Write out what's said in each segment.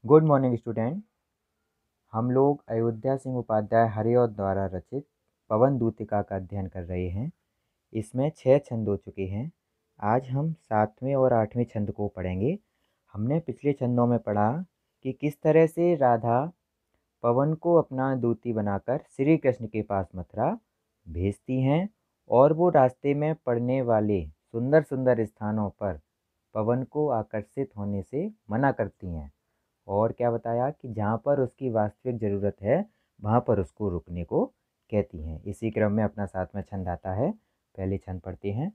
Good morning student. हम लोग अयोध्या सिंह उपाध्याय हरिऔध द्वारा रचित पवन दूतिका का अध्ययन कर रहे हैं। इसमें 6 छंद हो चुके हैं। आज हम 7वें और 8वें छंद को पढ़ेंगे। हमने पिछले छंदों में पढ़ा कि किस तरह से राधा पवन को अपना दूती बनाकर श्री कृष्ण के पास मथुरा भेजती हैं और वो रास्ते में पड़ने वाले सुंदर सुंदर स्थानों पर पवन को आकर्षित होने से मना करती हैं। और क्या बताया कि जहाँ पर उसकी वास्तविक ज़रूरत है वहाँ पर उसको रुकने को कहती हैं। इसी क्रम में अपना 7वां छंद आता है। पहले छंद पढ़ते हैं।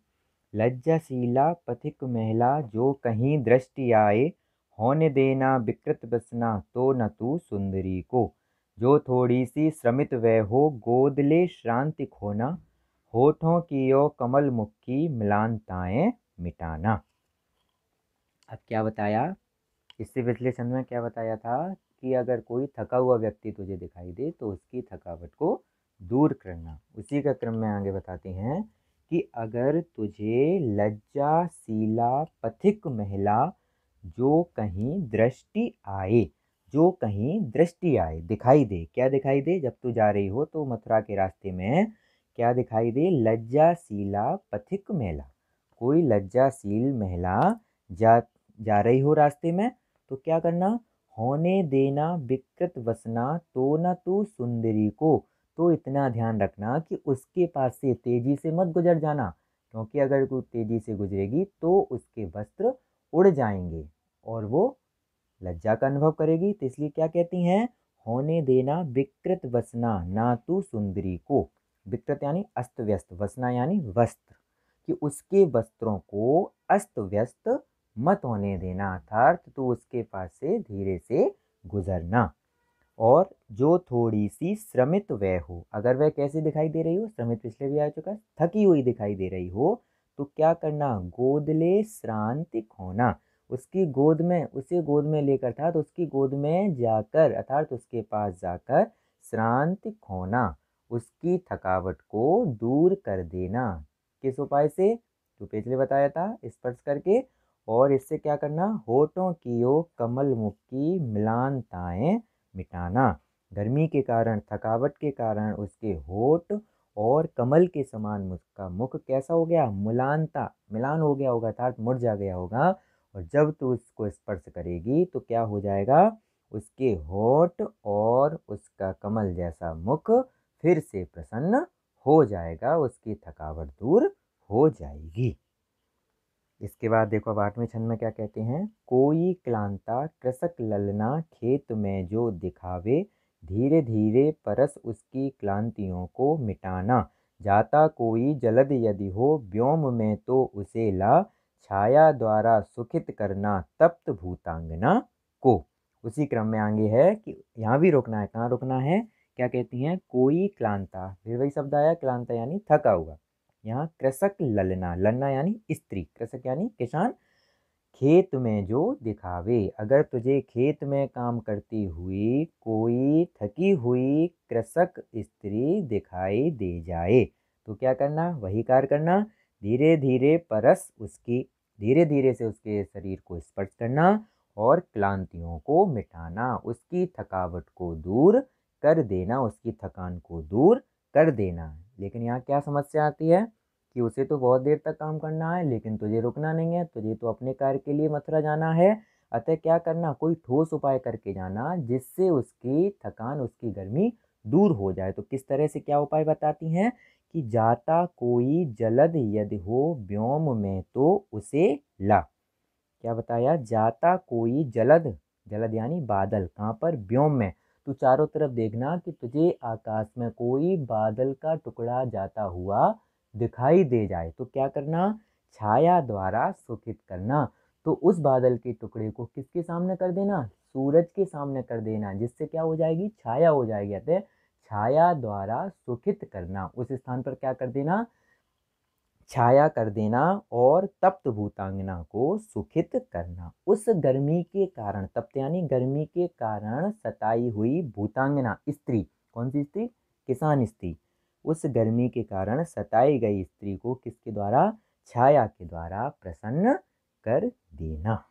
लज्जाशीला पथिक महिला जो कहीं दृष्टि आए, होने देना विकृत बसना तो न तू सुंदरी को। जो थोड़ी सी श्रमित वह हो, गोद ले श्रांति खोना, होठों की ओ कमल मुख की मिलानताएं मिटाना। अब क्या बताया, इससे पिछले छंद में क्या बताया था कि अगर कोई थका हुआ व्यक्ति तुझे दिखाई दे तो उसकी थकावट को दूर करना। उसी का क्रम में आगे बताते हैं कि अगर तुझे लज्जाशीला पथिक महिला जो कहीं दृष्टि आए, जो कहीं दृष्टि आए, दिखाई दे। क्या दिखाई दे? जब तू जा रही हो तो मथुरा के रास्ते में क्या दिखाई दे? लज्जाशीला पथिक महिला। कोई लज्जाशील महिला जा रही हो रास्ते में तो क्या करना? होने देना विकृत वसना तो न तू सुंदरी को। तो इतना ध्यान रखना कि उसके पास से तेजी से मत गुजर जाना, क्योंकि अगर तू तेजी से गुजरेगी तो उसके वस्त्र उड़ जाएंगे और वो लज्जा का अनुभव करेगी। तो इसलिए क्या कहती हैं? होने देना विकृत वसना ना तू सुंदरी को। विकृत यानी अस्त व्यस्त, वसना यानी वस्त्र, कि उसके वस्त्रों को अस्त व्यस्त मत होने देना, अर्थात तू उसके पास से धीरे से गुजरना। और जो थोड़ी सी श्रमित वह हो, अगर वह कैसी दिखाई दे रही हो? श्रमित पिछले भी आ चुका है, थकी हुई दिखाई दे रही हो तो क्या करना? गोद ले श्रांति खोना। उसकी गोद में, उसे गोद में लेकर था तो उसकी गोद में जाकर, अर्थात उसके पास जाकर श्रांति खोना, उसकी थकावट को दूर कर देना। किस उपाय से? तो पिछले बताया था, स्पर्श करके। और इससे क्या करना? होठों की ओ कमल मुख की मिलानताएं मिटाना। गर्मी के कारण, थकावट के कारण उसके होठ और कमल के समान मुख का मुख कैसा हो गया? मुलानता, मिलान हो गया होगा, अर्थात मुरझा गया होगा। और जब तू उसको स्पर्श करेगी तो क्या हो जाएगा? उसके होठ और उसका कमल जैसा मुख फिर से प्रसन्न हो जाएगा, उसकी थकावट दूर हो जाएगी। इसके बाद देखो अब 8वें छंद में क्या कहते हैं। कोई क्लांता कृषक ललना खेत में जो दिखावे, धीरे धीरे परस उसकी क्लांतियों को मिटाना। जाता कोई जलद यदि हो, व्योम में तो उसे ला, छाया द्वारा सुखित करना तप्त भूतांगना को। उसी क्रम में आगे है कि यहाँ भी रुकना है। कहाँ रुकना है? क्या कहती हैं? कोई क्लांता, फिर वही शब्द आया, क्लांता यानी थका हुआ। यहाँ कृषक ललना, ललना यानी स्त्री, कृषक यानी किसान, खेत में जो दिखावे। अगर तुझे खेत में काम करती हुई कोई थकी हुई कृषक स्त्री दिखाई दे जाए तो क्या करना? वही कार्य करना। धीरे धीरे परस उसकी, धीरे धीरे से उसके शरीर को स्पर्श करना और क्लांतियों को मिटाना, उसकी थकावट को दूर कर देना, उसकी थकान को दूर कर देना। लेकिन यहाँ क्या समस्या आती है कि उसे तो बहुत देर तक काम करना है लेकिन तुझे रुकना नहीं है, तुझे तो अपने कार्य के लिए मथुरा जाना है। अतः क्या करना? कोई ठोस उपाय करके जाना जिससे उसकी थकान, उसकी गर्मी दूर हो जाए। तो किस तरह से, क्या उपाय बताती हैं कि जाता कोई जलद यदि हो, व्योम में तो उसे ला। क्या बताया? जाता कोई जलद, जलद यानी बादल, कहाँ पर? व्योम में। तो चारों तरफ देखना कि तुझे आकाश में कोई बादल का टुकड़ा जाता हुआ दिखाई दे जाए तो क्या करना? छाया द्वारा सुखित करना। तो उस बादल के टुकड़े को किसके सामने कर देना? सूरज के सामने कर देना, जिससे क्या हो जाएगी? छाया हो जाएगी। अतः छाया द्वारा सुखित करना, उस स्थान पर क्या कर देना? छाया कर देना और तप्त भूतांगना को सुखित करना। उस गर्मी के कारण, तप्त यानी गर्मी के कारण सताई हुई भूतांगना स्त्री, कौन सी स्त्री? किसान स्त्री। उस गर्मी के कारण सताई गई स्त्री को किसके द्वारा? छाया के द्वारा प्रसन्न कर देना।